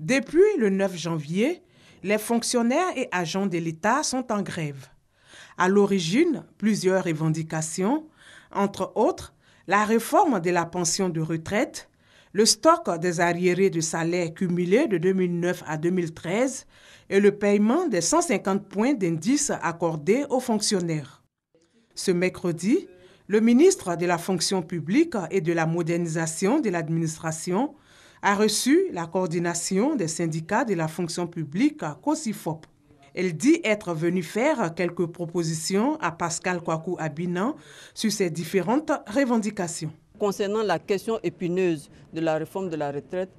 Depuis le 9 janvier, les fonctionnaires et agents de l'État sont en grève. À l'origine, plusieurs revendications, entre autres, la réforme de la pension de retraite, le stock des arriérés de salaire cumulés de 2009 à 2013 et le paiement des 150 points d'indice accordés aux fonctionnaires. Ce mercredi, le ministre de la fonction publique et de la modernisation de l'administration a reçu la coordination des syndicats de la fonction publique COSIFOP. Elle dit être venue faire quelques propositions à Pascal Kwaku Abinan sur ces différentes revendications. Concernant la question épineuse de la réforme de la retraite,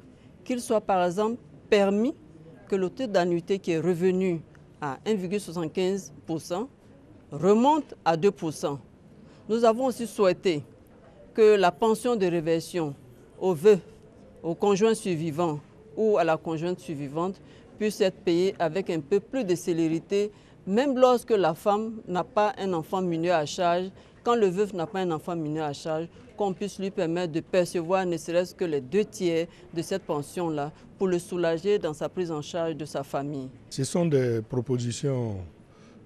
qu'il soit par exemple permis que le taux d'annuité qui est revenu à 1,75% remonte à 2%. Nous avons aussi souhaité que la pension de réversion aux veufs, aux conjoints survivants ou à la conjointe survivante puisse être payée avec un peu plus de célérité, même lorsque la femme n'a pas un enfant mineur à charge, quand le veuf n'a pas un enfant mineur à charge, qu'on puisse lui permettre de percevoir ne serait-ce que les 2/3 de cette pension-là pour le soulager dans sa prise en charge de sa famille. Ce sont des propositions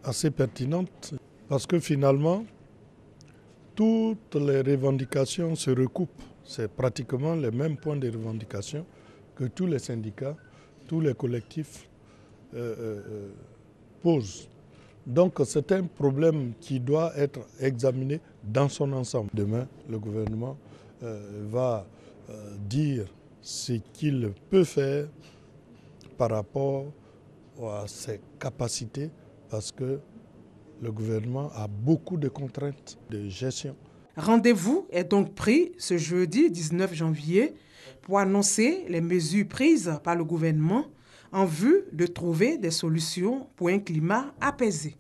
assez pertinentes parce que finalement, toutes les revendications se recoupent. C'est pratiquement les mêmes points de revendication que tous les syndicats, tous les collectifs posent. Donc c'est un problème qui doit être examiné dans son ensemble. Demain, le gouvernement va dire ce qu'il peut faire par rapport à ses capacités, parce que le gouvernement a beaucoup de contraintes de gestion. Rendez-vous est donc pris ce jeudi 19 janvier pour annoncer les mesures prises par le gouvernement en vue de trouver des solutions pour un climat apaisé.